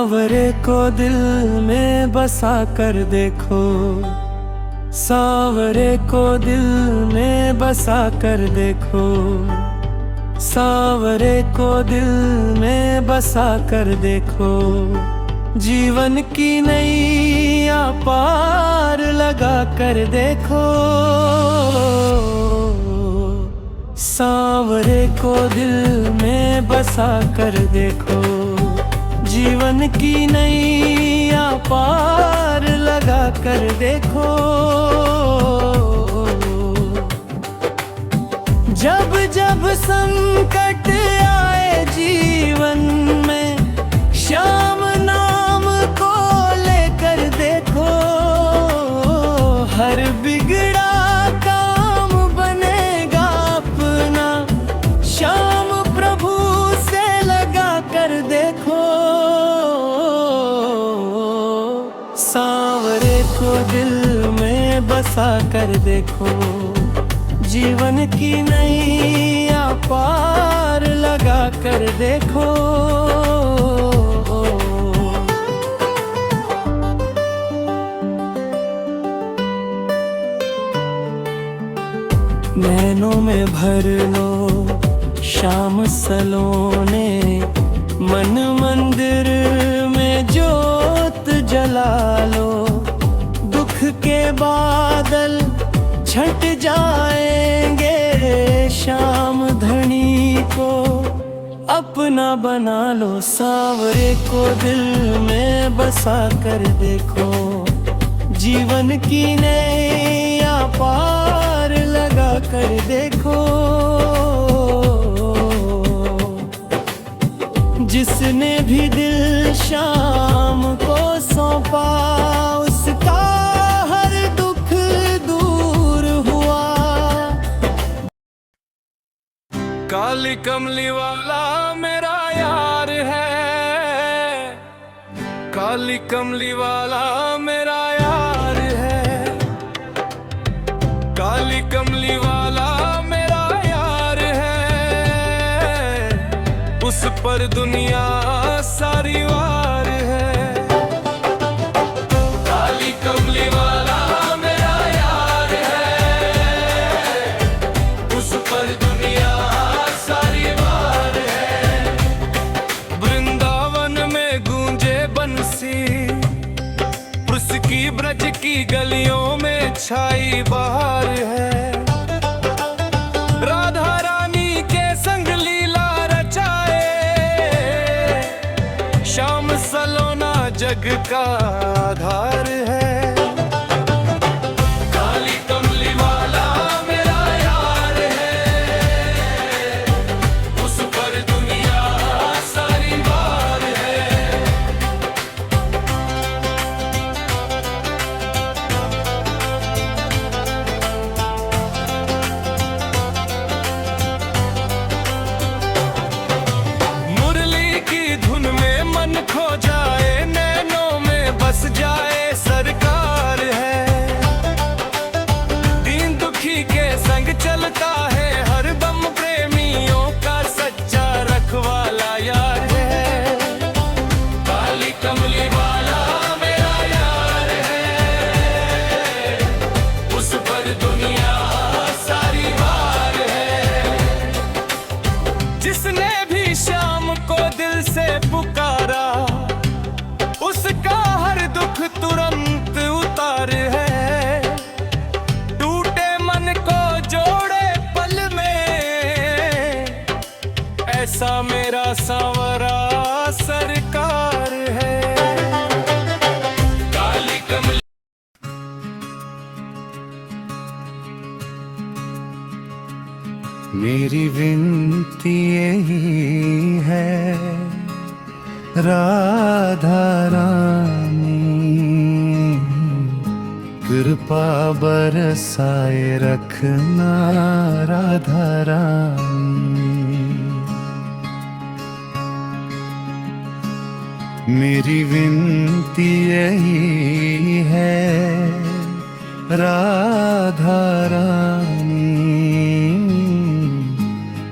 सांवरे को दिल में बसा कर देखो, सांवरे को दिल में बसा कर देखो, सांवरे को दिल में बसा कर देखो। जीवन की नैया पार लगा कर देखो, सांवरे को दिल में बसा कर देखो। जीवन की नैया पार लगा कर देखो। जब जब संकट आए जीवन में, श्याम नाम को लेकर देखो। हर बिगड़ा काम बनेगा अपना, श्याम प्रभु से लगा कर देखो। सांवरे को दिल में बसा कर देखो। जीवन की नैया पार लगा कर देखो। नैनों में भर लो श्याम सलोने, मन मंदिर में जोत जला लो। दुख के बादल छट जाएंगे, श्याम धनी को अपना बना लो। सांवरे को दिल में बसा कर देखो। जीवन की नैया पार लगा कर देखो। जिसने भी दिल श्याम को सौंपा, उसका हर दुख दूर हुआ। काली कमली वाला मेरा यार है, काली कमली वाला मेरा यार है, काली कमली वाला मेरा यार है। उस पर दुनिया सारी वार है। काली कमली वाला मेरा यार है, उस पर दुनिया सारी वार है। वृंदावन में गूंजे बंसी, उसकी ब्रज की गलियों में छाई बहार है। राधा रानी के संग लीला रचाए, श्याम सलोना जग का आधार है। काली कमली वाला मेरा यार है, उस पर दुनिया सारी वार है। मुरली की धुन में मन खो जाए, नैनों में बस जाए सरकार है। दीन दुखी के संग चलता है, हर दम प्रेमियों का सच्चा रखवाला यार है। काली कमली वाला मेरा यार है, उस पर दुनिया सारी वार है। जिसने भी श्याम को दिल से पुकारा, उसका हर दुख तुरंत उतार है। टूटे मन को जोड़े पल में, ऐसा मेरा सांवरा सरकार है। काली कमली मेरी विनती यही है, राधा रानी कृपा बरसाए रखना। राधा रानी मेरी विनती यही है, राधा रानी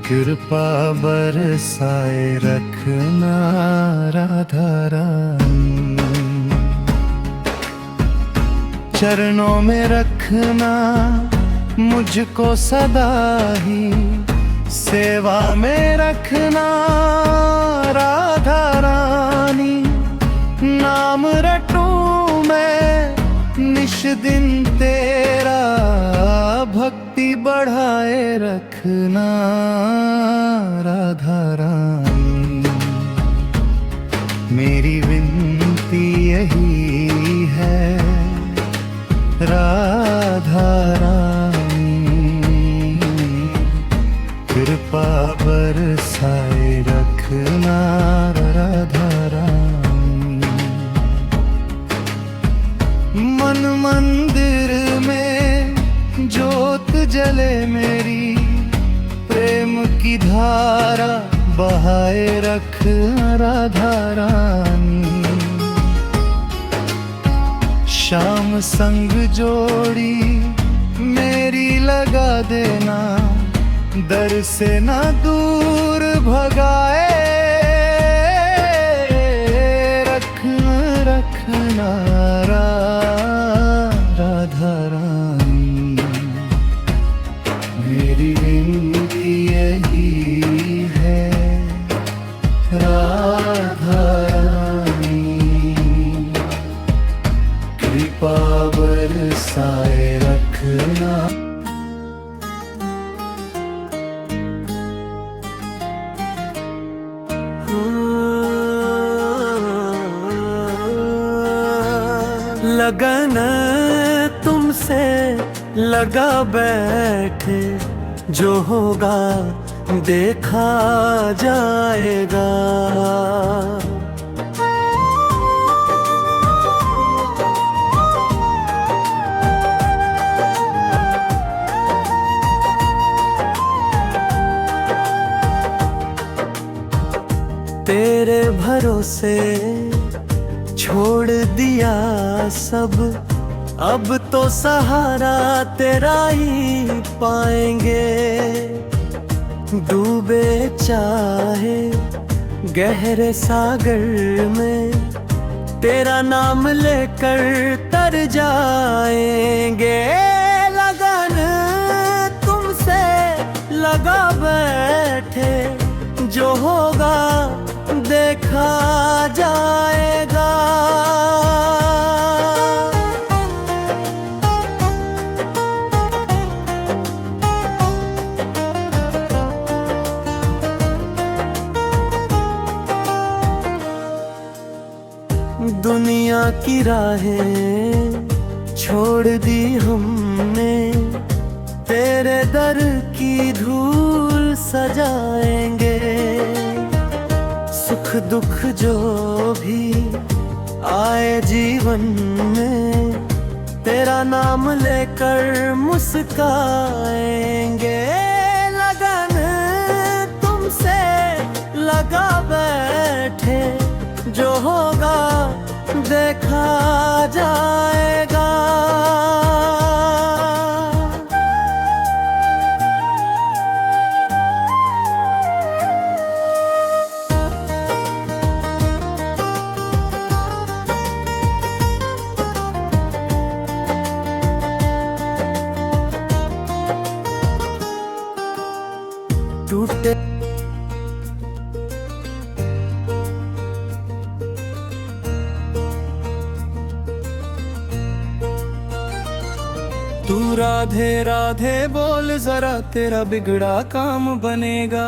कृपा बरसाए रखना। राधा रानी। चरणों में रखना मुझको सदा ही, सेवा में रखना राधा रानी। नाम रटूं मैं निश दिन तेरा, भक्ति बढ़ाए रखना राधा रानी। मेरी विनती यही है राधा रानी, कृपा बरसाए रखना राधा रानी। मन मंदिर में ज्योत जले मेरी, प्रेम की धारा बहाए रख राधा रानी। श्याम संग जोड़ी मेरी लगा देना, दर से न दूर भगाए रखना राधा रानी। मेरी विनती यही है राधा रानी, कृपा बरसाए रखना। लगन तुमसे लगा बैठे, जो होगा देखा जाएगा। तेरे भरोसे छोड़ दिया सब, अब तो सहारा तेरा ही पाएंगे। डूबे चाहे गहरे सागर में, तेरा नाम लेकर तर जाएंगे। लगन तुमसे लगा बैठे, जो होगा देखा जाएगा। दुनिया की राहें छोड़ दी हमने, तेरे दर की धूल सजाएंगे। सुख दुख जो भी आए जीवन में, तेरा नाम लेकर मुस्काएंगे। लगन तुमसे लगा बैठे, जो होगा देखा जाएगा। टूटे तू राधे राधे बोल जरा, तेरा बिगड़ा काम बनेगा।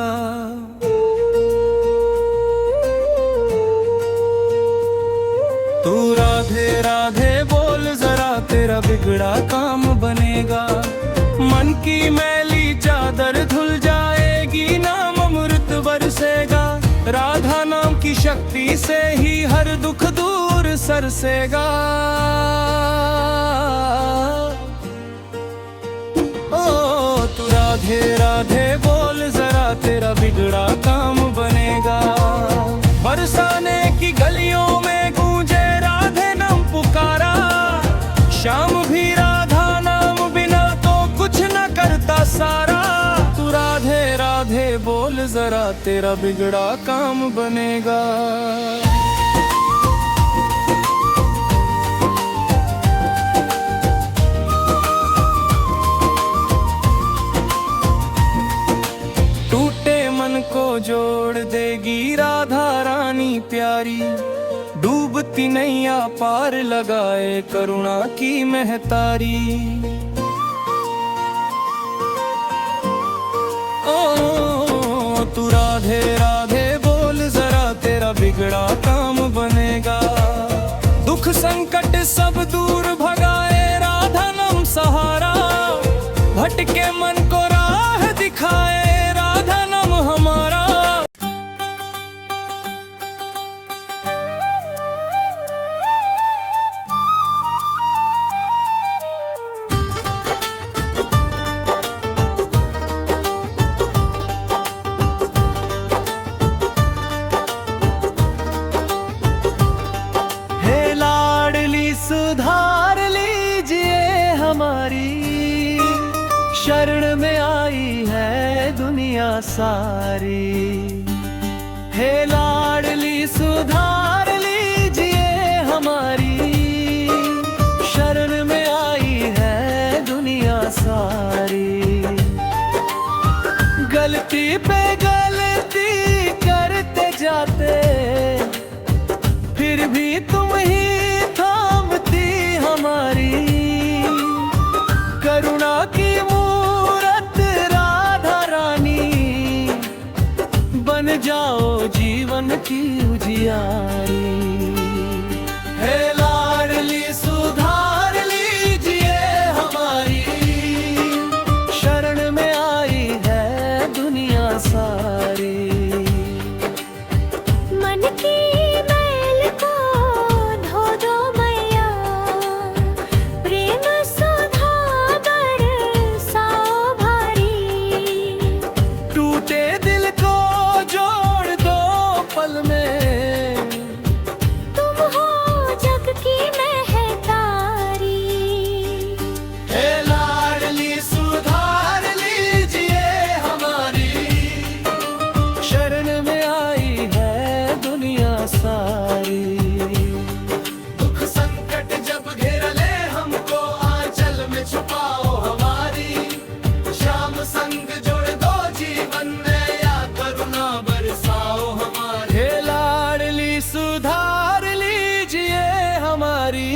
तू राधे राधे बोल जरा, तेरा बिगड़ा काम बनेगा। मन की मैली चादर धुल जाएगी, नाम अमृत बरसेगा। राधा नाम की शक्ति से ही हर दुख दूर सरसेगा। तू राधे राधे बोल जरा, तेरा बिगड़ा काम बनेगा। बरसाने की गलियों में गूंजे राधे नाम पुकारा। श्याम भी राधा नाम बिना तो कुछ न करता सारा। तू राधे राधे बोल जरा, तेरा बिगड़ा काम बनेगा। तरती नैया पार लगाए करुणा की महतारी। ओ तू राधे राधे बोल जरा, तेरा बिगड़ा काम बनेगा। दुख संकट सब दूर भगाए राधा नाम सहारा, भटके मन को राह दिखाए राधा नाम हमारा। सुधार लीजिए हमारी, शरण में आई है दुनिया सारी। हे लाडली सुधार लीजिए हमारी, शरण में आई है दुनिया सारी। गलती पे गलती करते जाते, फिर भी तुम ही हमारी। करुणा की मूरत राधा रानी, बन जाओ जीवन की उजियारी। हे लाडली सुधार लीजिए हमारी, शरण में आई है दुनिया सारी। मन की दुख संकट जब घेर ले हमको, आंचल में छुपाओ हमारी। श्याम संग जोड़ दो जीवन में, या करुणा बरसाओ हमारे। हे लाडली सुधार लीजिए हमारी,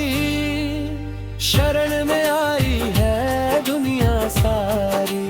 शरण में आई है दुनिया सारी।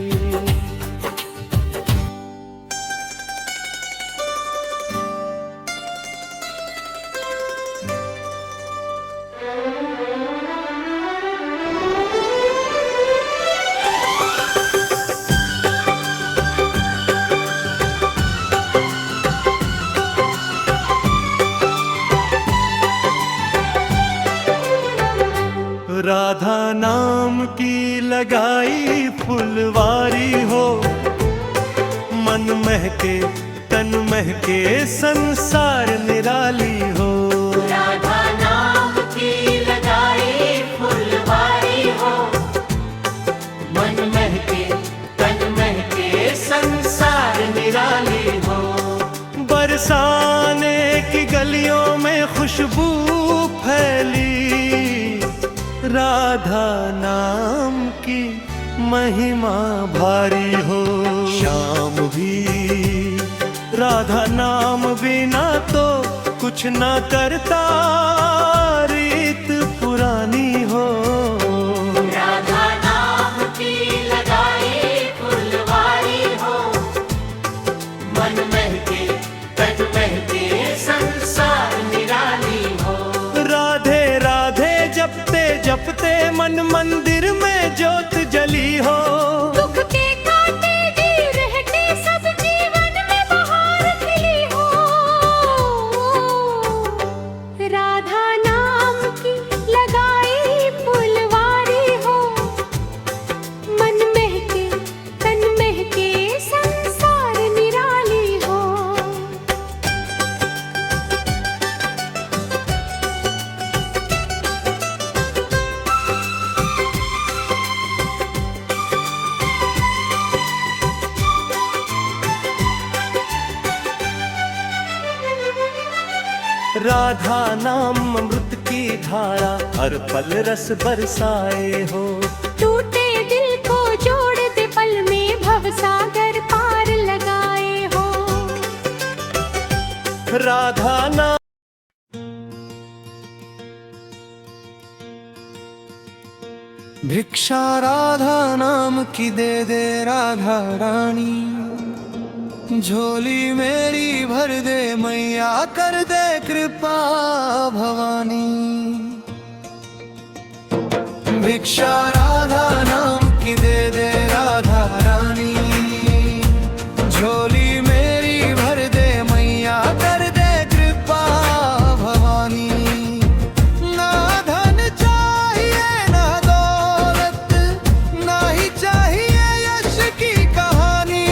राधा नाम की लगाई फुलवारी हो, मन महके तन महके संसार निराली हो। राधा नाम की लगाई फुलवारी हो, मन महके तन महके संसार निराली हो। बरसाने की गलियों में खुशबू फैली, राधा नाम की महिमा भारी हो। श्याम भी राधा नाम बिना तो कुछ न करता, रीत पुरानी हो। राधा नाम की लगाई फुलवारी हो, मन महके तन महके संसार निराली हो। राधे राधे जपते जपते मन मंदिर में ज्योत जली हो। दुख के कांटे गिर रहते सब जीवन में बहार खिली हो। राधा नाम की लगाई फुलवारी हो, मन महके तन महके संसार निराली हो। राधा नाम अमृत की धारा, हर पल रस बरसाए हो। टूटे दिल को जोड़ दे पल में, भवसागर पार लगाए हो। राधा नाम भिक्षा राधा नाम की दे दे राधा रानी, झोली मेरी भर दे मैया कर दे कृपा भवानी। भिक्षा राधा नाम की दे दे राधा रानी, झोली मेरी भर दे मैया कर दे कृपा भवानी। ना धन चाहिए ना दौलत, ना ही चाहिए यश की कहानी,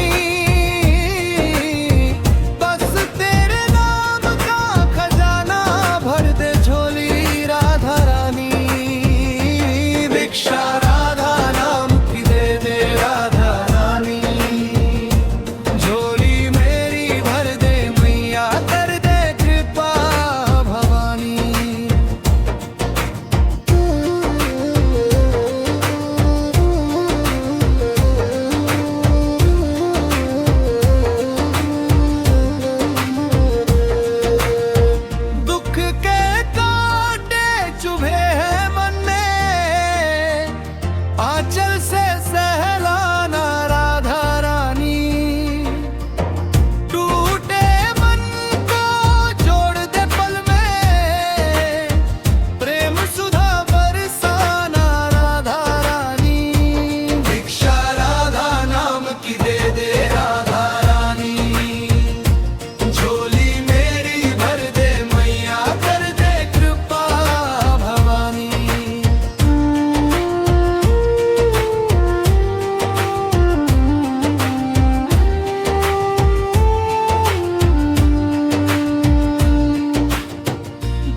बस तेरे नाम का खजाना भर दे झोली राधा रानी। भिक्षा राधा नाम की दे दे राधा रानी, झोली मेरी भर दे मैया कर दे कृपा भवानी। दुख के कांटे चुभे हैं मन में, आंचल से सहलाना राधा रानी। टूटे मन को जोड़ दे पल में, प्रेम सुधा बरसाना राधा रानी। भिक्षा राधा नाम की दे दे राधा रानी, झोली मेरी भर दे मैया कर दे कृपा भवानी।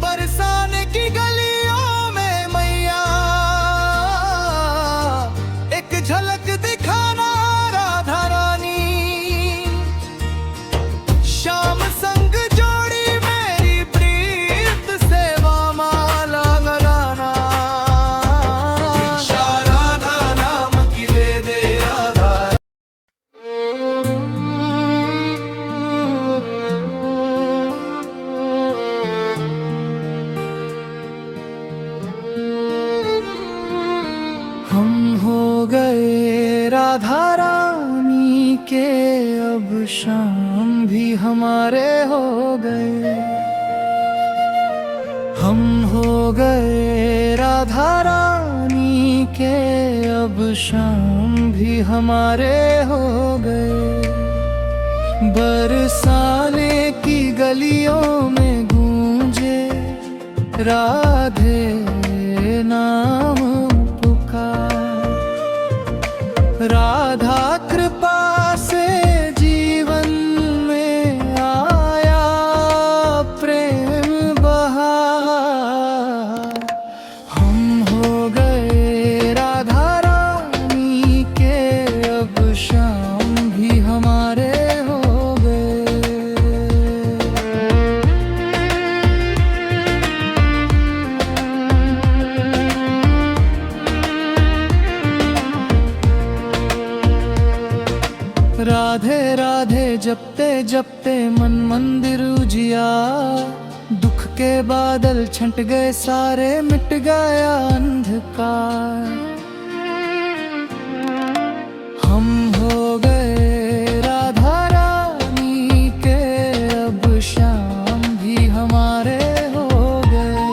बरसाने की गलियों में मैया एक झलक दिखाना राधा रानी। श्याम संग जोड़ी मेरी प्रीत सेवा माला लगाना। भिक्षा राधा नाम की दे दे राधा। हम हो गए राधा रानी के, अब शाम भी हमारे हो गए। हम हो गए राधा रानी के, अब शाम भी हमारे हो गए। बरसाने की गलियों में गूंजे राधे नाम पुकार। राधा कृपा से जीवन में आया प्रेम बहार। हम हो गए राधा रानी के, अब शाम भी हमारे हो गए। राधे राधे जपते जपते मन मंदिर उजिया, दुख के बादल छंट गए सारे मिट गया अंधकार। हम हो गए राधा रानी के, अब शाम भी हमारे हो गए।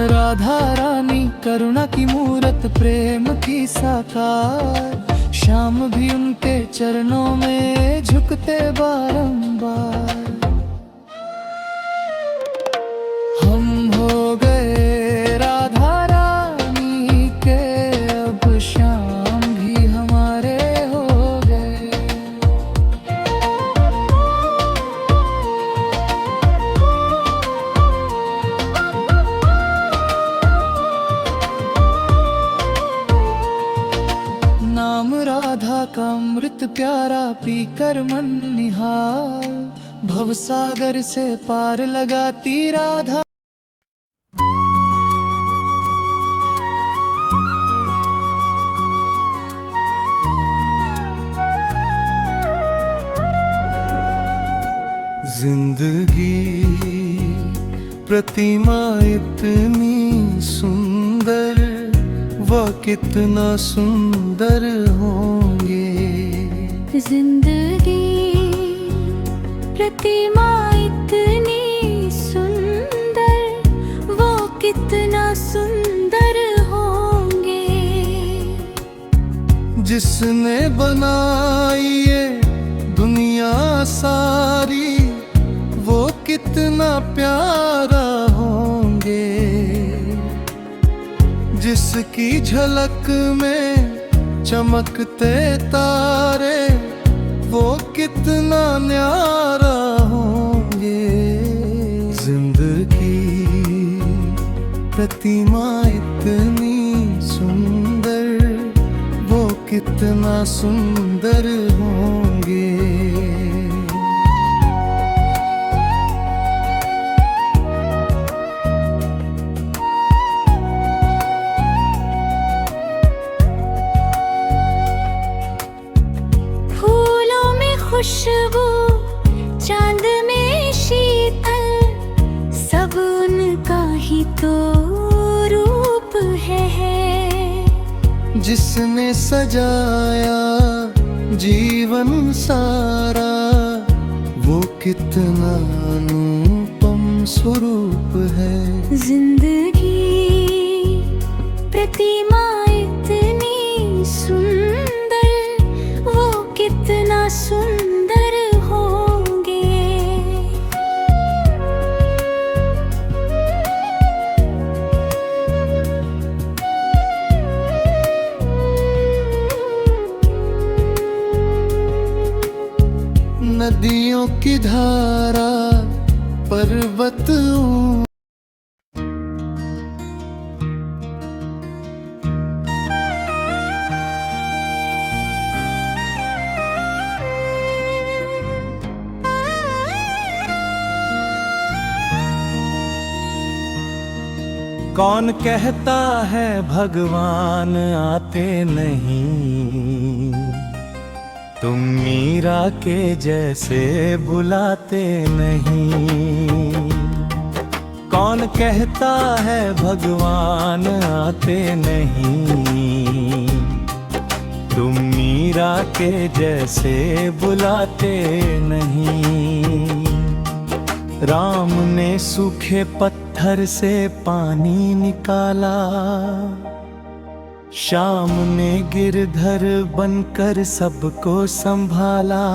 राधा रानी करुणा की मूरत प्रेम की साकार, श्याम भी उनके चरणों में झुकते बारंबार। हम हो गए राधा रानी के, अब शाम भी हमारे हो गए। नाम राधा का अमृत प्यारा पीकर मन निहार, भवसागर से पार लगाती राधा। जिंदगी प्रतिमा इतनी सुंदर, कितना सुंदर होंगे। जिंदगी प्रतिमा इतनी सुंदर, वो कितना सुंदर होंगे। जिसने बनाई ये दुनिया सारी, वो कितना प्यारा होंगे। जिसकी झलक में चमकते तारे, वो कितना न्यारा होंगे। जिंदगी प्रतिमा इतनी सुंदर, वो कितना सुंदर होंगे। खुशबू चांद में शीतल, सब उनका ही तो रूप है। जिसने सजाया जीवन सारा, वो कितना अनुपम स्वरूप है। जिंदगी प्रतिमा इतनी सुंदर, वो कितना सुंदर होंगे। नदियों की धारा पर्वत कौन कहता है भगवान आते नहीं, तुम मीरा के जैसे बुलाते नहीं। कौन कहता है भगवान आते नहीं, तुम मीरा के जैसे बुलाते नहीं। राम ने सूखे पत्थर से पानी निकाला, श्याम ने गिरधर बनकर सबको संभाला।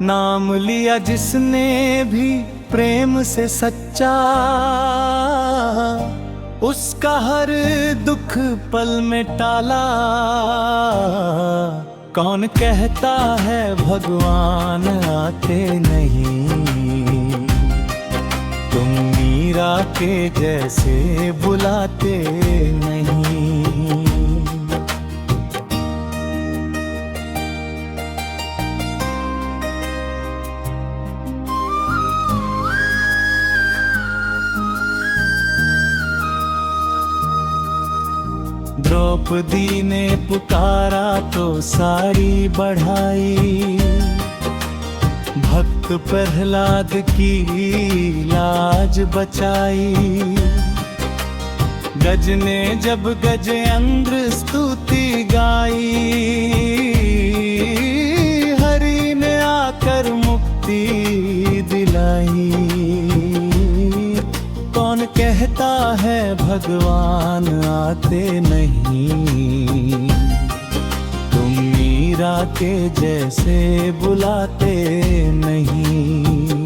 नाम लिया जिसने भी प्रेम से सच्चा, उसका हर दुख पल में टाला। कौन कहता है भगवान आते नहीं, तुम मीरा के जैसे बुलाते नहीं। द्रौपदी ने पुकारा तो साड़ी बढ़ाई, भक्त प्रहलाद की लाज बचाई। गज ने जब गजेंद्र स्तुति गाई, हरि ने आकर मुक्ति दिलाई। कौन कहता है भगवान आते नहीं, तुम मीरा के जैसे बुलाते नहीं।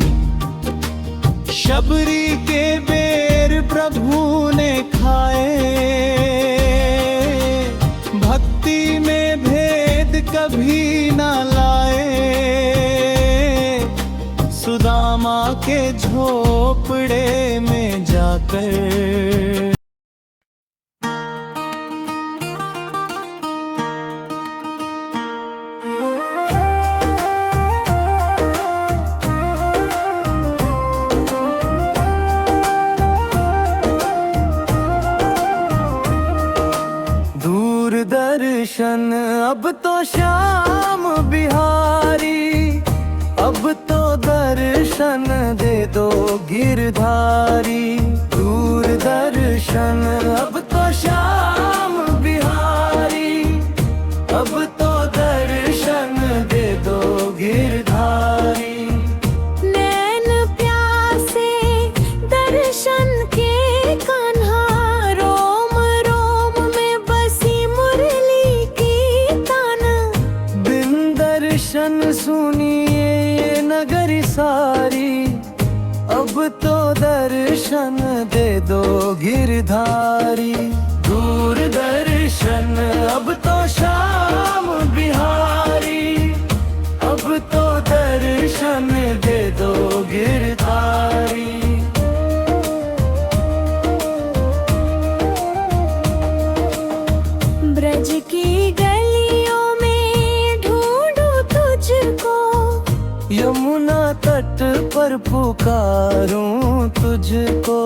शबरी के बेर प्रभु ने खाए, भक्ति में भेद कभी ना लाए। सुदामा के झोपड़े में जाकर दूरदर्शन अब तो श्याम बिहारी, अब तो दर्शन दे दो गिरधारी। दूरदर्शन अब तो श्याम दर्शन दे दो गिरधारी। दूरदर्शन अब तो श्याम बिहारी, अब तो दर्शन दे दो गिरधारी। ब्रज की गलियों में ढूंढूं तुझको, यमुना तट पर पुकारूं तुझको।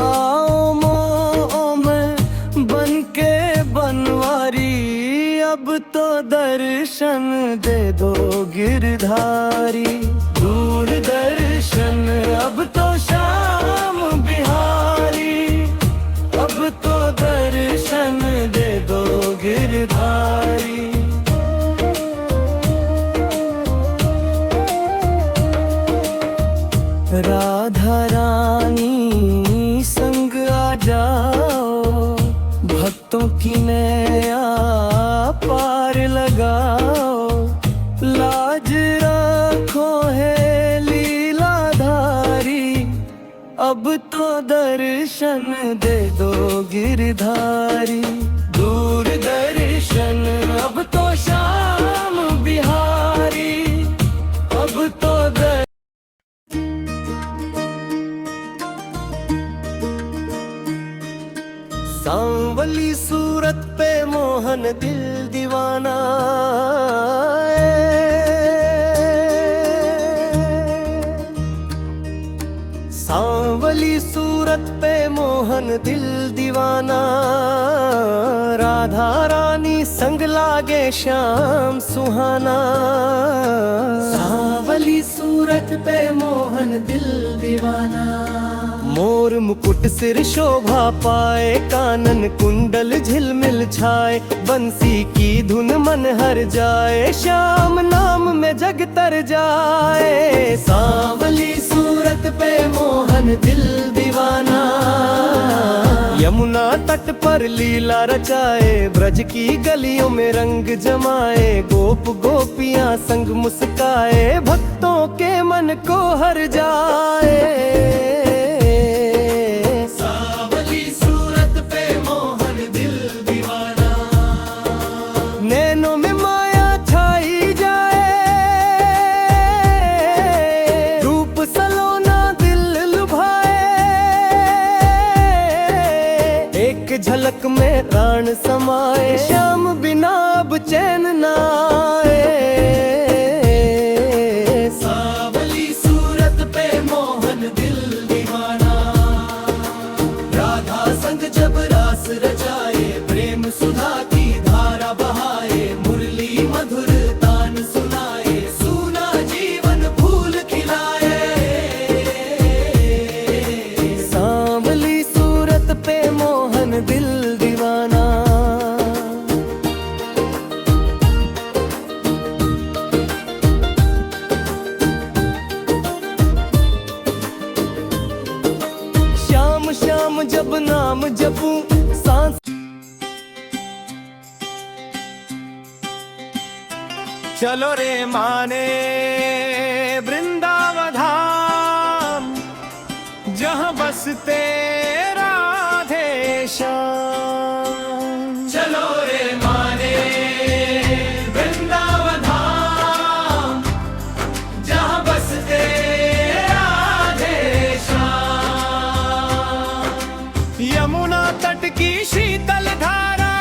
आओ मोह में बन के बनवारी, अब तो दर्शन दे दो गिरधारी। दूरदर्शन अब तो श्याम बिहारी, अब तो दर्शन दे दो गिरधारी। राधा रानी संग आ जाओ, भक्तों की नैया पार लगाओ। लाज रखो है लीलाधारी, अब तो दर्शन दे दो गिरधारी। दूरदर्शन अब तो श्याम बिहारी, अब तो सांवली सूरत पे मोहन दिल दीवाना। सांवली सूरत पे मोहन दिल दीवाना। राधा रानी संग लागे श्याम सुहाना। सांवली सूरत पे मोहन दिल दीवाना। मोर मुकुट सिर शोभा पाए, कानन कुंडल झिलमिल छाए। बंसी की धुन मन हर जाए, श्याम नाम में जग तर जाए। सांवली सूरत पे मोहन दिल दीवाना। यमुना तट पर लीला रचाए, ब्रज की गलियों में रंग जमाए। गोप गोपियां संग मुस्काए, भक्तों के मन को हर जाए। नैनों में माया छाई जाए, रूप सलोना दिल लुभाए। एक झलक में प्राण समाए, श्याम बिना अब चैन न आए। सांवली सूरत पे मोहन दिल दीवाना। राधा संग जब रास रचाए, प्रेम सुधा की धारा बहाए। मुरली मधुर तान सुनाए, सूना जीवन फूल खिलाए। सांवली सूरत पे मोहन दिल दीवाना। श्याम श्याम जब नाम जपूं, सांस चलो रे माने वृंदावन धाम, जहाँ बसते राधे श्याम। चलो रे माने वृंदावन धाम, जहाँ बसते राधे श्याम। यमुना तट की शीतल धारा,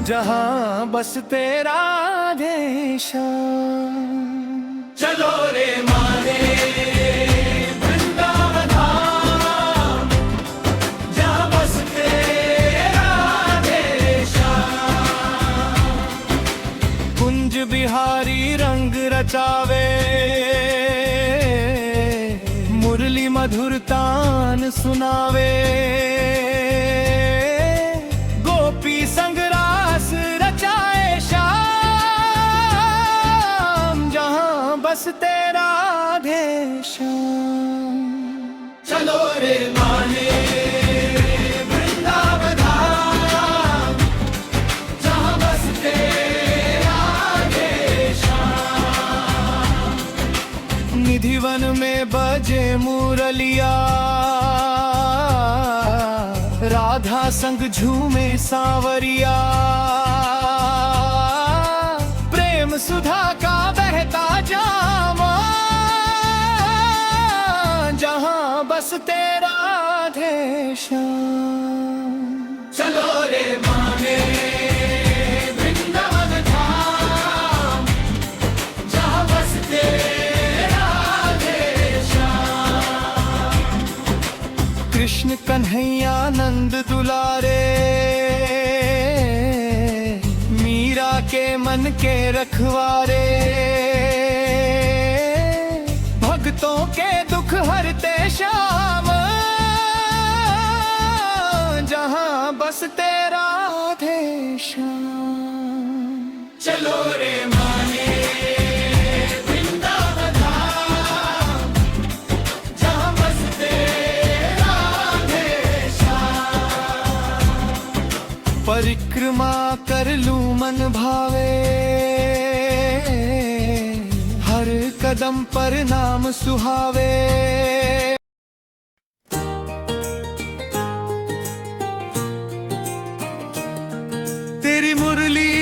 जहाँ बसते राधे श्याम। चलो रे माने वृंदावन धाम, जहाँ बसते राधे श्याम। कुंज बिहारी रंग रचावे, मुरली मधुर तान सुनावे। गोपी संग रास रचाए श्याम, जहाँ बसते राधे श्याम। चलो रे माने में बजे मुरलिया, राधा संग झूमे सांवरिया, प्रेम सुधा का बहता जामा, जहां बसते राधे श्याम। चलो रे माने वृंदावन धाम, जहां बसते राधे श्याम। कृष्ण कन्हैया नंद दुलारे, मीरा के मन के रखवारे, भक्तों के दुख हरते श्याम, जहां बसते राधे श्याम। चलो रे माने वृंदावन धाम, जहां बसते राधे श्याम। परिक्रमा कर लूं मन भावे, हर कदम पर नाम सुहावे। तेरी मुरली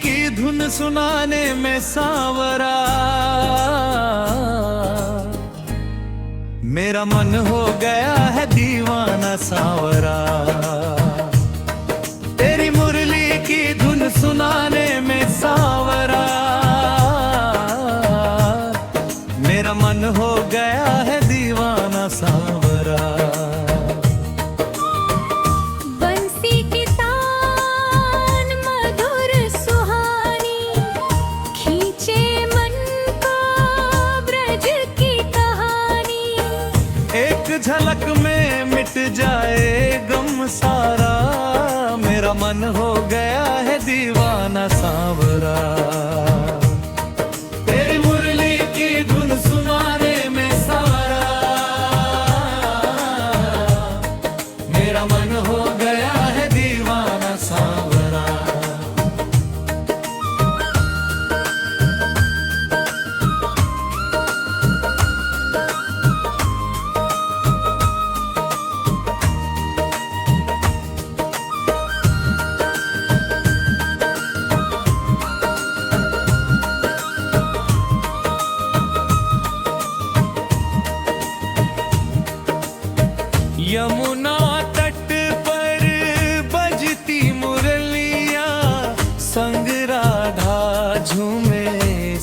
की धुन सुनाने में सांवरा, मेरा मन हो गया है दीवाना सांवरा। तेरी मुरली की धुन सुनाने में सांवरा, मेरा मन हो गया है दीवाना सांवरा। बंसी की तान मधुर सुहानी, खींचे मन को ब्रज की कहानी, एक झलक में मिट जाए गम सारा, मेरा मन हो गया है दीवाना सांवरा। तेरी मुरली की धुन सुनाने में सारा, मेरा मन हो गया है दीवाना सांवरा। यमुना तट पर बजती मुरलिया, संग राधा झूमे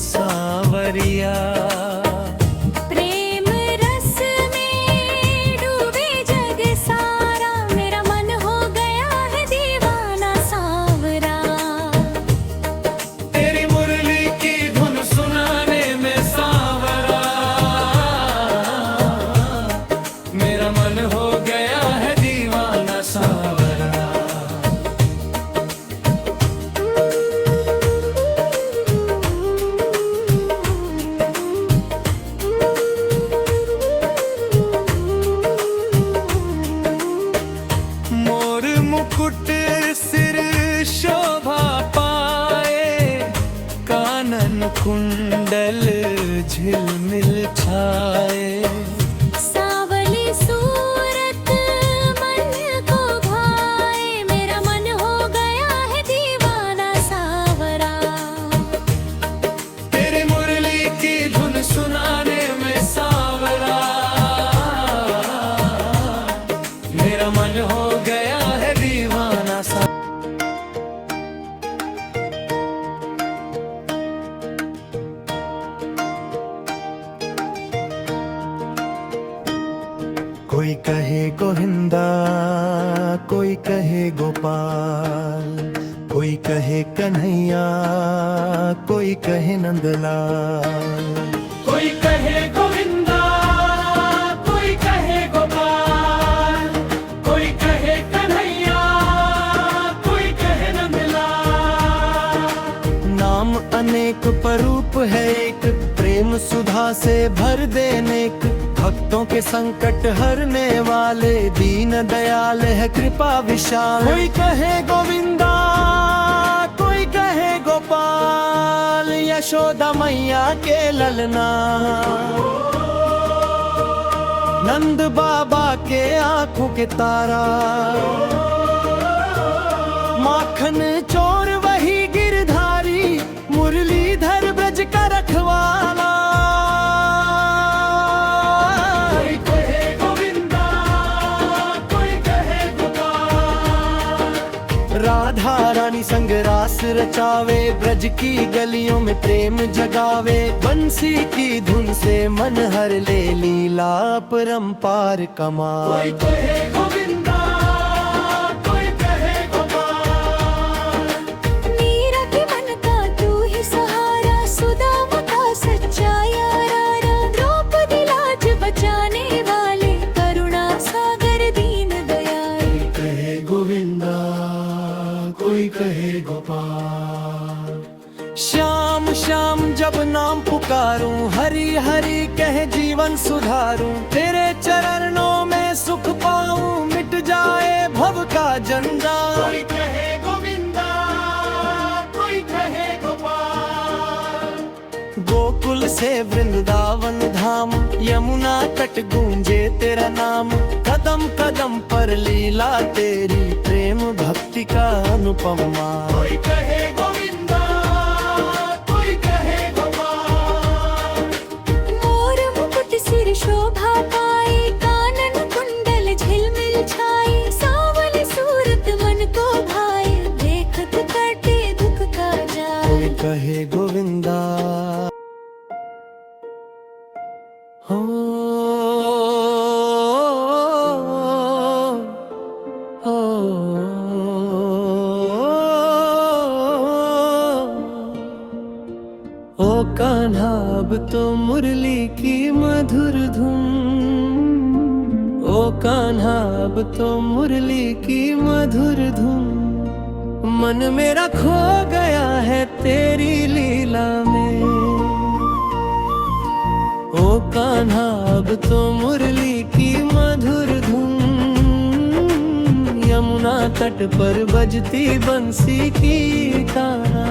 सांवरिया। प्रेम रस में डूबे जग सारा, मेरा मन हो गया है दीवाना सांवरा। तेरी मुरली की धुन सुनाने में सांवरा, मेरा मन हो गया है दीवाना सांवरा। मोर मुकुट सिर शोभा पाए, कानन कुंडल झिलमिल छाए, सावली सूरत मन को भाए, मेरा मन हो गया है दीवाना सांवरा। तेरी मुरली की धुन सुनाने में सांवरा, मेरा मन हो गया है दीवाना सा। कोई कहे गोविंदा, कोई कहे गोपाल, कोई कहे कन्हैया, कोई कहे नंदलाल। कोई कहे गोविंदा, कोई कहे गोपाल, कोई कहे कन्हैया, कोई कहे नंदलाल। नाम अनेक पर रूप है एक, प्रेम सुधा से भर देने, भक्तों के संकट हरने वाले, दीन दयाल है कृपा विशाल। कोई कहे गोविंदा, कोई कहे गोपाल, या यशोदा मैया के ललना, नंद बाबा के आंखों के तारा, माखन चोर वही गिरधारी, मुरलीधर ब्रज का रखवाला। कोई कहे गोविंदा, कोई कहे गोपाल। राधा रानी संग रास रचावे, ब्रज की गलियों में प्रेम जगावे, बंसी की धुन से मन हर ले, लीला परंपार कमाल। कोई कहे गोविंदा, कोई कहे गोपाल। मीरा के मन का तू ही सहारा, सुदामा का सच्चा यारा, द्रौपदी लाज बचाने वाले, करुणा सागर दीन दयाल। कोई कहे गोविंदा, कोई कहे गोपाल। श्याम श्याम जब नाम पुकारूं, हरि हरि कह जीवन सुधारूं, तेरे चरणों में सुख पाऊं, मिट जाए भव का जंजाल। कोई कहे गोविंदा, कोई कहे गोपाल। गोकुल से वृंदावन धाम, यमुना तट गूंजे तेरा नाम, कदम कदम पर लीला तेरी, प्रेम भक्ति का अनुपमा। कोई कहे गोविंदा, कोई कहे गोपाल। मोर मुकुट सिर शोभा पाए, कानन कुंडल झिलमिल छाए, सावली सूरत मन को भाए, देखत कटे दुख का जाए। कोई कहे गोविंदा, हो ओ कान्हा अब तो मुरली की मधुर धुन, ओ कान्हा अब तो मुरली की मधुर धुन, मन मेरा खो गया है तेरी लीला में। ओ कान्हा अब तो मुरली की मधुर धुन, यमुना तट पर बजती बंसी की तारा,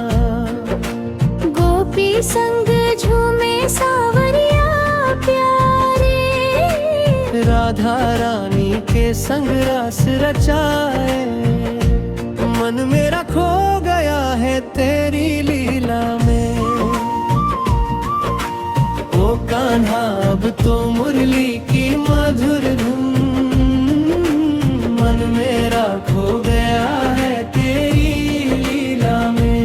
गोपी संग झूमे सावरिया प्यारे, राधा रानी के संग रास रचाए, मन मेरा खो गया है तेरी लीला में। ओ कान्हा अब तो मुरली की मधुर धुन, मन मेरा खो गया है तेरी लीला में।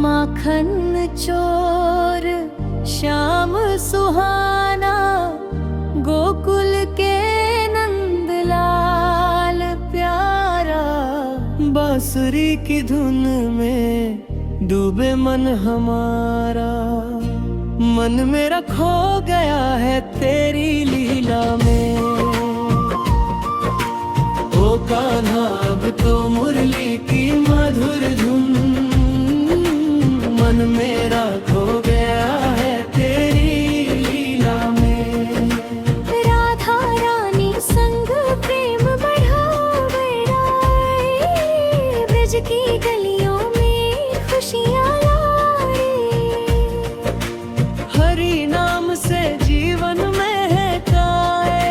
माखन चोर श्याम सुहाना, गोकुल के नंदलाल प्यारा, बांसुरी की धुन में डूबे मन हमारा, मन मेरा खो गया है तेरी लीला में। ओ कान्हा अब तो मुरली की मधुर धुन, मन मेरा खो गया है तेरी लीला में। राधा रानी संग प्रेम बढ़ाए, ब्रज की गलियों में खुशियाँ लाए, हरि नाम से जीवन महकाए,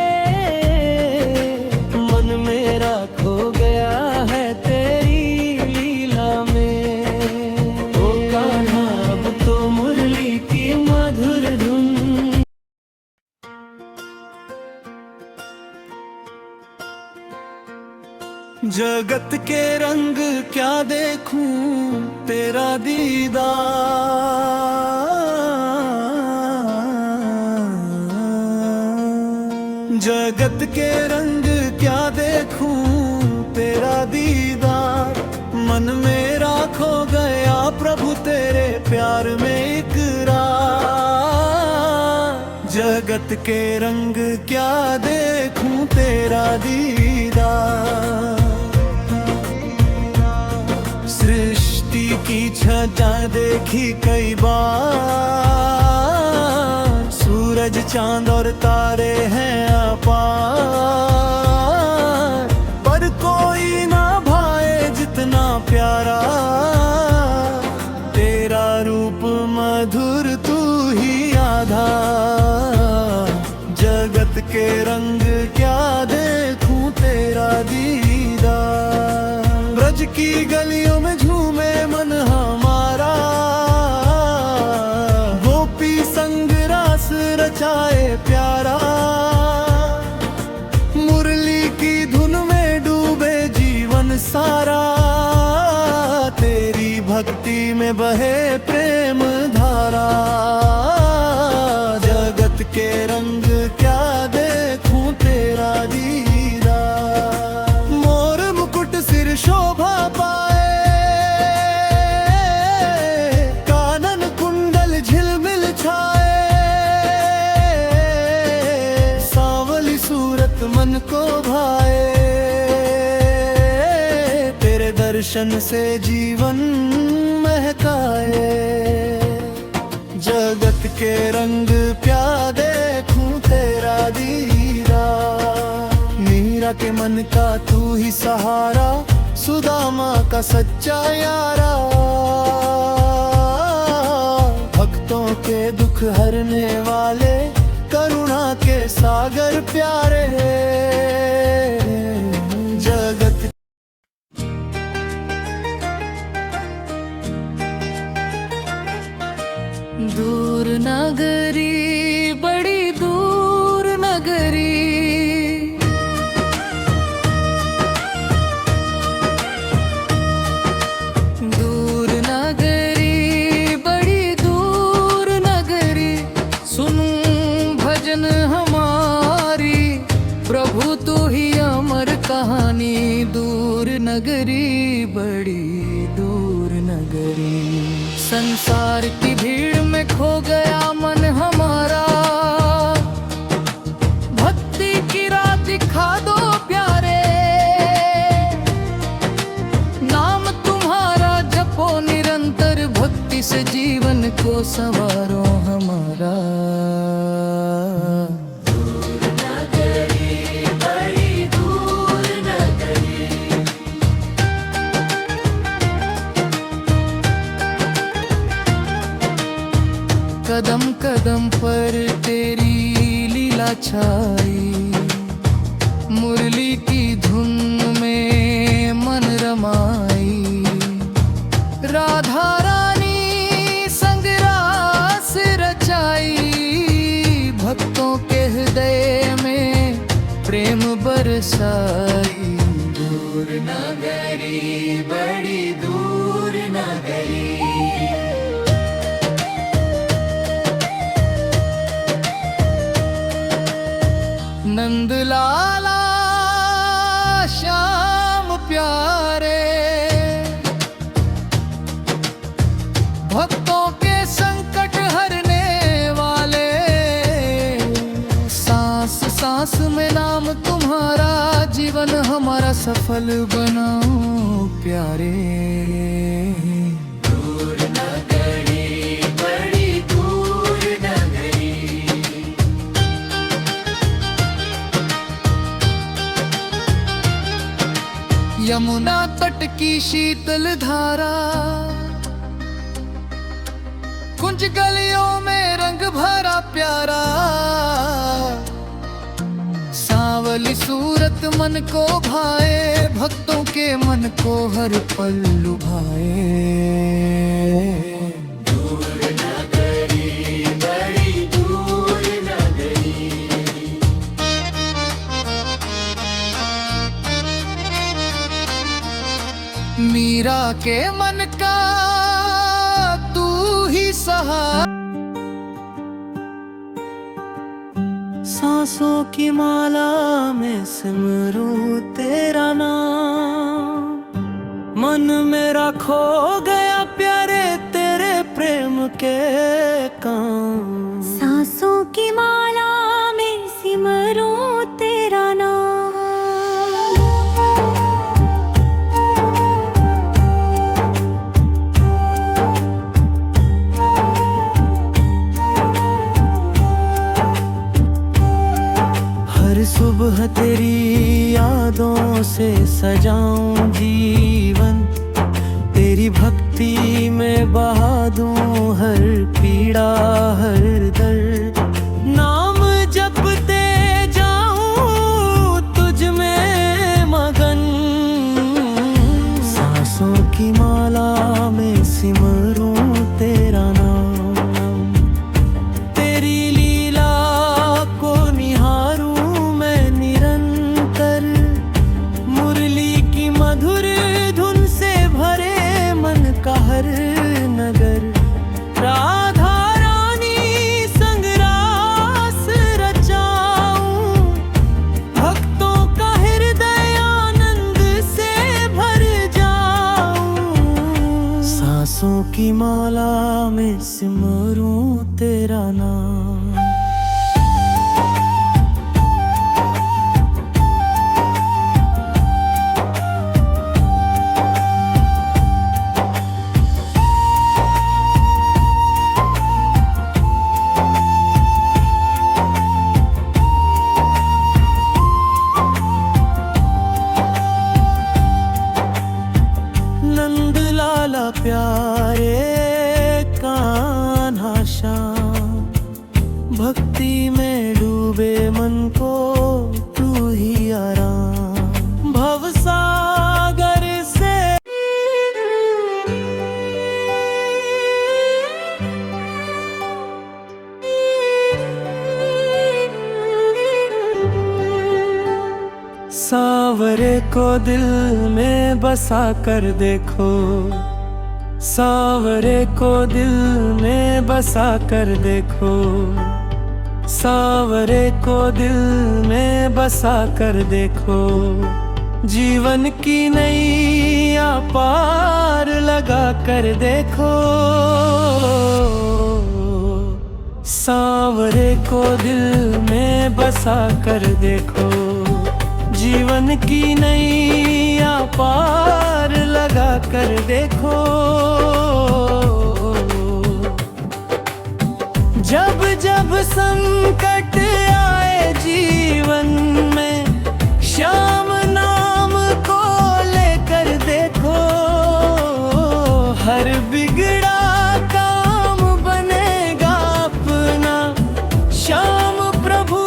मन मेरा खो गया है तेरी लीला में। ओ कान्हा अब तो मुरली की मधुर धुन, जगत के रंग क्या देखूं तेरा दीदार, जगत के रंग क्या देखूं तेरा दीदार, मन मेरा खो गया प्रभु तेरे प्यार में इकरार। जगत के रंग क्या देखूं तेरा दीदार, सृष्टि की छटा देखी कई बार, सूरज चांद और तारे हैं अपार, पर कितना प्यारा, तेरा रूप मधुर तू ही आधा। जगत के रंग क्या देखूं तेरा दीदार। ब्रज की गलियों में झूमे मन हमारा, गोपी संग रास रचाए प्यारा। मुरली की धुन में डूबे जीवन सारा, तेरी भक्ति में बहे प्रेम धारा। जगत के रंग क्या देखूं तेरा दीदार। मोर मुकुट सिर शोभा पाए, कानन कुंडल झिलमिल छाए। सांवली सूरत मन को भाए, तेरे दर्शन से जीवन महकाए। जगत के रंग प्या देखूं तेरा दीदार। मीरा के मन का तू ही सहारा, सुदामा का सच्चा यारा। भक्तों के दुख हरने वाले, करुणा के सागर प्यारे। जगत दूर नगरी, बड़ी दूर नगरी। दूर नगरी, बड़ी दूर नगरी। सुनूं भजन हमारी, प्रभु तू ही अमर कहानी। दूर नगरी, बड़ी दूर नगरी। संसार की भीड़ में खो गया मन हमारा, भक्ति की राह दिखा दो प्यारे। नाम तुम्हारा जपो निरंतर, भक्ति से जीवन को संवारो हमारा। कदम कदम पर तेरी लीला छाई, मुरली की धुन में मन रमाई। राधा रानी संग रास रचाई, भक्तों के हृदय में प्रेम बरसाई। दूर नगरी, बड़ी दूर नगरी। नंद लाला श्याम प्यारे, भक्तों के संकट हरने वाले। सांस सांस में नाम तुम्हारा, जीवन हमारा सफल बनाओ प्यारे। दूर नगरी, बड़ी दूर नगरी। यमुना तट की शीतल धारा, कुंज गलियों में रंग भरा प्यारा। सांवली सूरत मन को भाए, भक्तों के मन को हर पल लुभाए। दूर नगरी, बड़ी दूर नगरी। मीरा के मन का तू ही सहारा। सांसों की माला में सिमरूं तेरा नाम, मन मेरा खो गया प्यारे तेरे प्रेम के काम। सांसों की माला में सिमरूं तेरा नाम, सुबह तेरी यादों से सजाऊं जीवन, तेरी भक्ति में बहा दूं हर पीड़ा हर दर्द। नाम जपते जाऊं तुझ में मगन, सांसों की माला में सिमरूं तेरा नाम। तेरी लीला को निहारूं मैं निरंतर, मुरली की मधुर धुन से भरे मन का हर नगर। राधा रानी संग रास रचाऊं, भक्तों का हृदय आनंद से भर जाऊं। सांसों की माला में सिमरूं तेरा नाम। नंद लाला प्यारे कान्हा श्याम, भक्ति में डूबे मन को तू ही आराम। भवसागर से सांवरे को दिल में बसा कर देखो, सांवरे को दिल में बसा कर देखो, सांवरे को दिल में बसा कर देखो। जीवन की नैया पार लगा कर देखो, सांवरे को दिल में बसा कर देखो। जीवन की नैया पार लगा कर देखो। जब जब संकट आए जीवन में, श्याम नाम को लेकर देखो। हर बिगड़ा काम बनेगा अपना, श्याम प्रभु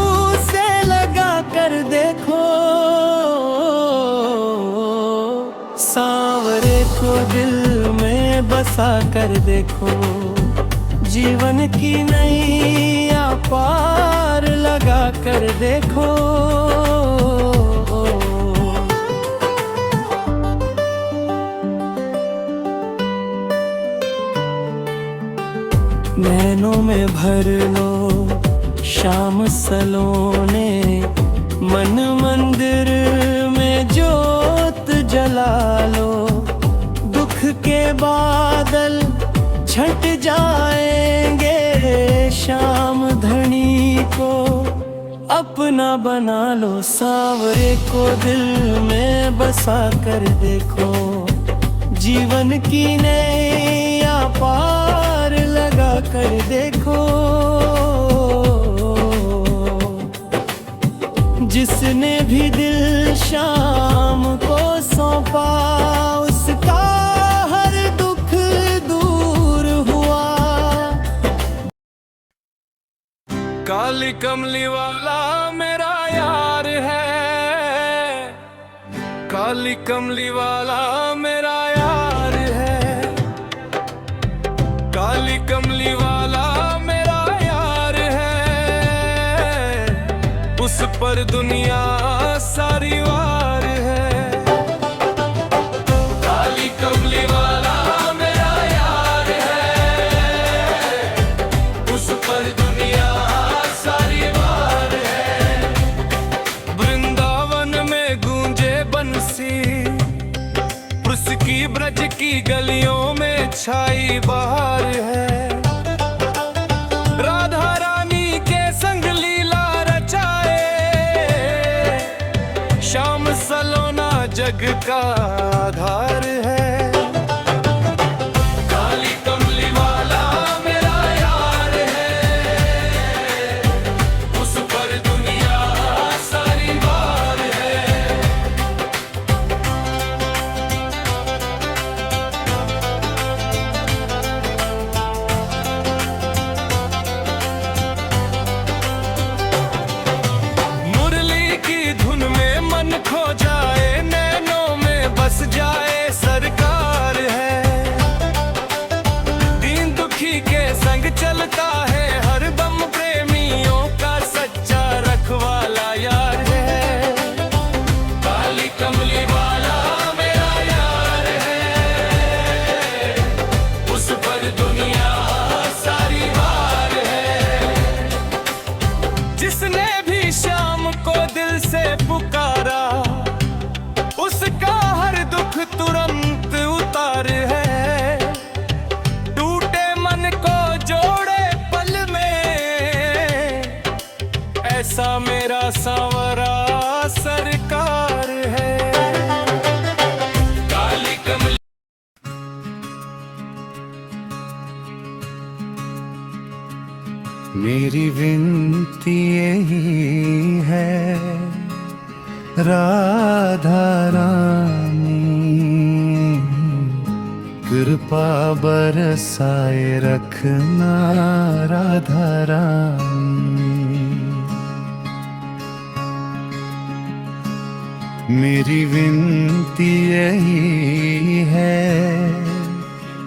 से लगा कर देखो। सांवरे को दिल में बसा कर देखो, जीवन की नैया पार लगा कर देखो। नैनों में भर लो श्याम सलोने, मन मंदिर में जोत जला लो। दुख के बादल छट जाएंगे, श्याम धनी को अपना बना लो। सांवरे को दिल में बसा कर देखो, जीवन की नैया पार लगा कर देखो। जिसने भी दिल श्याम को सौंपा, उसका हर दुख दूर हुआ। काली कमली वाला मेरा यार है, काली कमली वाला मेरा यार है, काली कमली वाला मेरा यार है। उस पर दुनिया सारी वार है। काली कमली वाला मेरा यार है, उस पर दुनिया सारी वार है। वृंदावन में गूंजे बंसी, उसकी ब्रज की गलियों में छाई बहार है। राधा रानी के संग लीला रचाए, श्याम सलोना जग का आधार है। काली कमली वाला मेरा यार है, उस पर दुनिया सारी जिसने भी शाम को दिल से पुकारा, उसका हर दुख तुरंत उतार है। टूटे मन को जोड़े पल में, ऐसा मेरा सांवरा सरकार है। काली कमली मेरी विनती यही है, राधा रानी कृपा बरसाए रखना, राधा रानी। मेरी विनती यही है,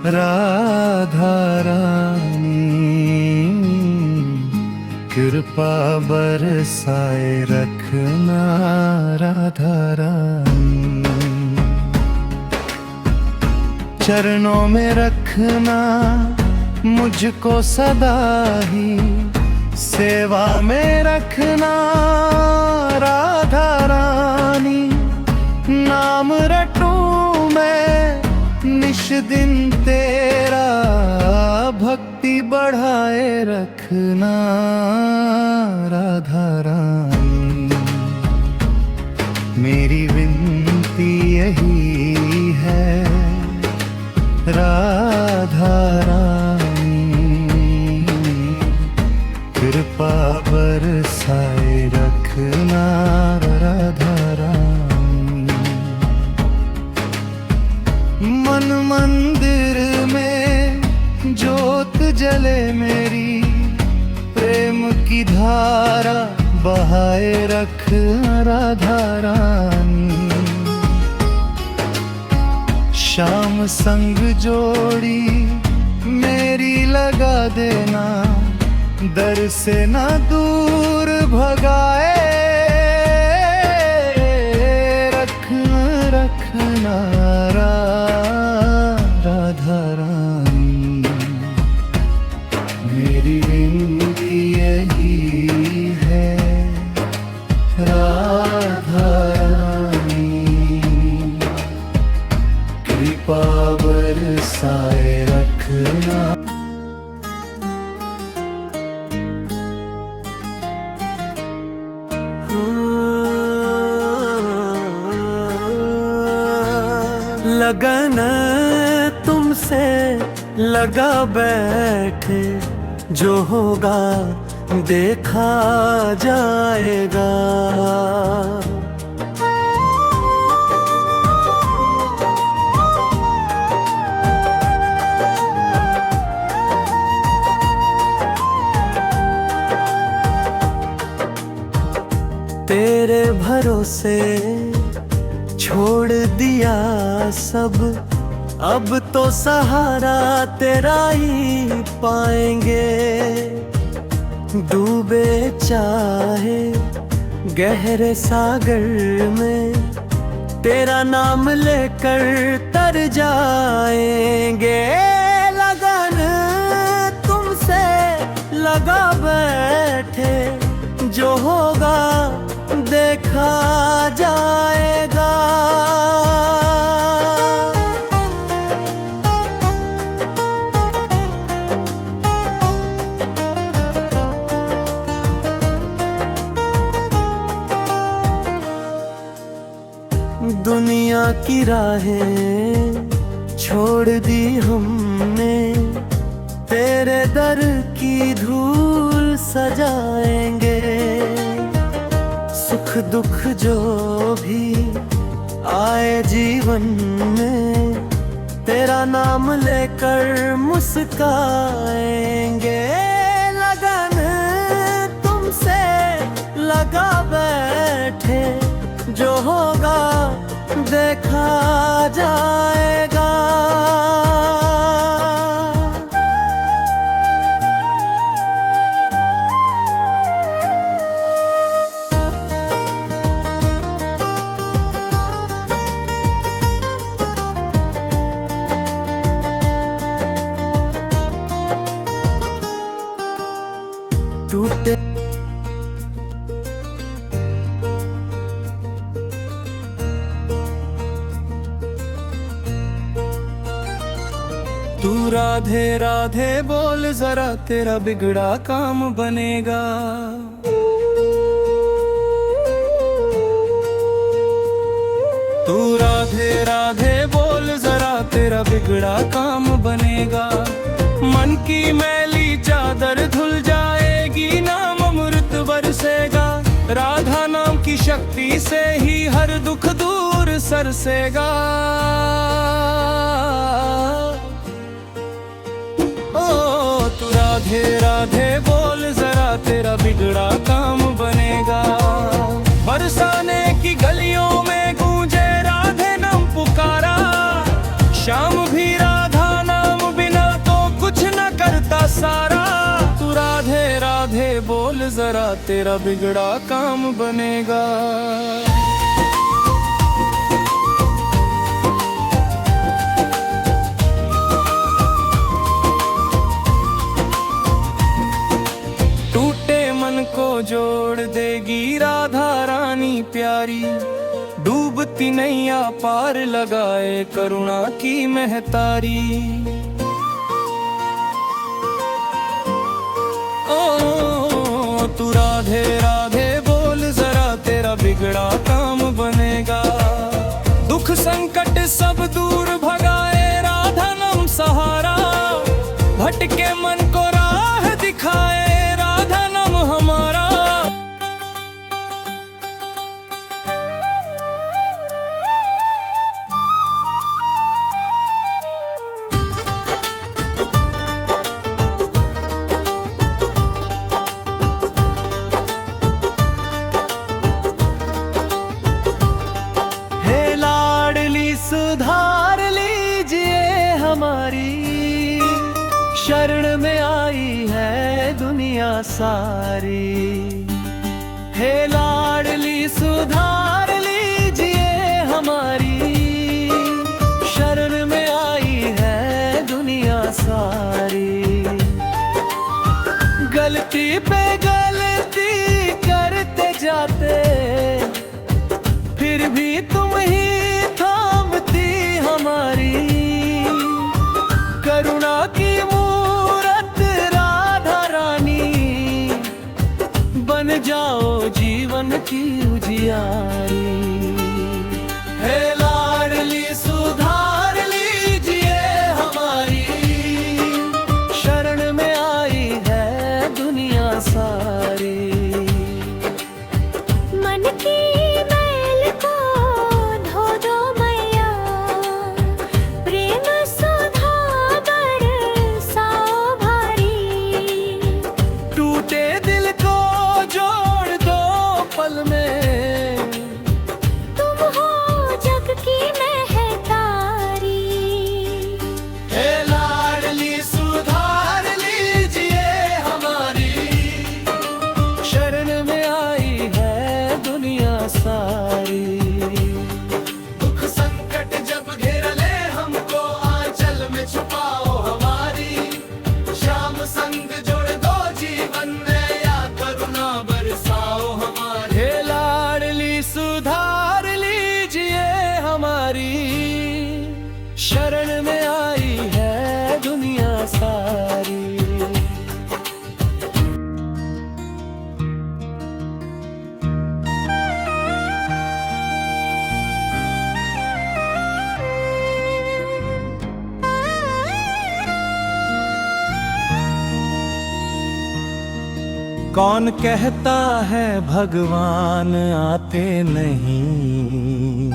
राधा रानी कृपा बरसाए रखना, राधा रानी। चरणों में रखना मुझको सदा ही, सेवा में रखना, राधा रानी। नाम रटूं मैं निश दिन तेरा, भक्ति बढ़ाए रखना, राधा रानी। मेरी विनती यही है, राधा रानी कृपा बरसाए रखना, राधा रानी। मन मंदिर में ज्योत जले मेरी, प्रेम की धारा बहाए रख, राधा रानी। शाम संग जोड़ी मेरी लगा देना, दर से ना दूर भगाए रखना, राधा रानी। मेरी विनती यही है, राधा रानी कृपा बरसाए रखना। लगन तुमसे लगा बैठे, जो होगा देखा जाएगा। तेरे भरोसे छोड़ दिया सब, अब तो सहारा तेरा ही पाएंगे। डूबे चाहे गहरे सागर में, तेरा नाम लेकर तर जाएंगे। लगन तुमसे लगा बैठे, जो होगा देखा जाएगा। दुनिया की राहें छोड़ दी हमने, तेरे दर की धूल सजाएंगे। सुख दुख जो भी आए जीवन में, तेरा नाम लेकर मुस्काएंगे। लगन तुमसे लगा बैठे, जो होगा देखा जाएगा। टूटे तू राधे राधे बोल जरा तेरा बिगड़ा काम बनेगा। तू राधे राधे बोल जरा तेरा बिगड़ा काम बनेगा। मन की मैली चादर धुल जाएगी, नाम अमृत बरसेगा। राधा नाम की शक्ति से ही हर दुख दूर सरसेगा। ओ तू राधे राधे बोल जरा तेरा बिगड़ा काम बनेगा। बरसाने की गलियों में गूंजे राधे नाम पुकारा। श्याम भी राधा नाम बिना तो कुछ न करता सारा। तू राधे राधे बोल जरा तेरा बिगड़ा काम बनेगा। टूटे मन को जोड़ देगी राधा रानी प्यारी। डूबती नैया पार लगाए करुणा की महतारी। ओ तू राधे राधे बोल जरा तेरा बिगड़ा काम बनेगा। दुख संकट सब दूर भगाए राधा नाम सहारा। भटके मन को राह दिखाए राधा नाम हमारा। सुधार लीजिए हमारी, शरण में आई है दुनिया सारी। हे लाडली सुधार लीजिए हमारी, शरण में आई है दुनिया सारी। गलती पे गलती करते जाते, फिर भी तुम ही हमारी। करुणा की मूरत राधा रानी, बन जाओ जीवन की उजियारी। हे लाडली सुधार लीजिए हमारी, शरण में आई है दुनिया सारी। मन की मैल को धो दो शरण में आई है दुनिया सारी। कौन कहता है भगवान आते नहीं,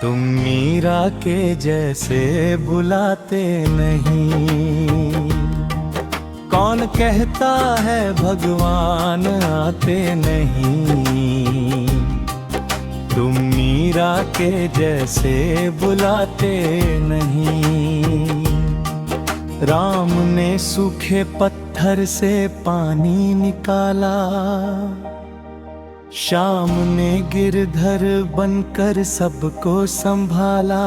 तुम मीरा के जैसे बुलाते नहीं। कौन कहता है भगवान आते नहीं, तुम मीरा के जैसे बुलाते नहीं। राम ने सूखे पत्थर से पानी निकाला, श्याम ने गिरधर बनकर सबको संभाला।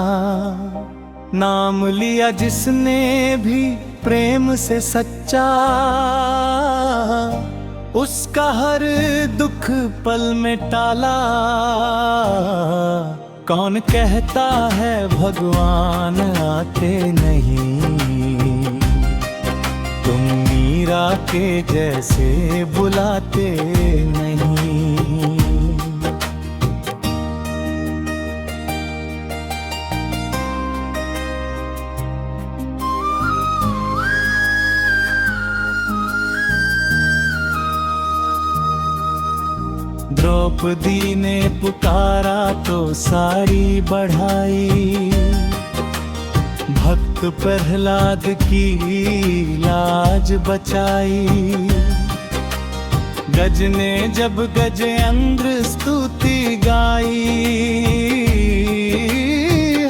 नाम लिया जिसने भी प्रेम से सच्चा, उसका हर दुख पल में टाला। कौन कहता है भगवान आते नहीं, तुम मीरा के जैसे बुलाते नहीं। द्रौपदी ने पुकारा तो सारी बढ़ाई, भक्त प्रहलाद की लाज बचाई। गज ने जब गजेंद्र स्तुति गाई,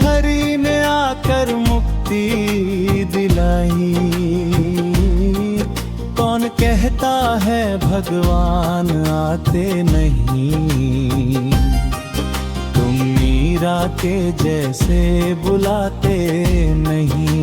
हरि ने आकर मुक्ति दिलाई। कौन कहता है भगवान आते नहीं, तुम मीरा के जैसे बुलाते नहीं।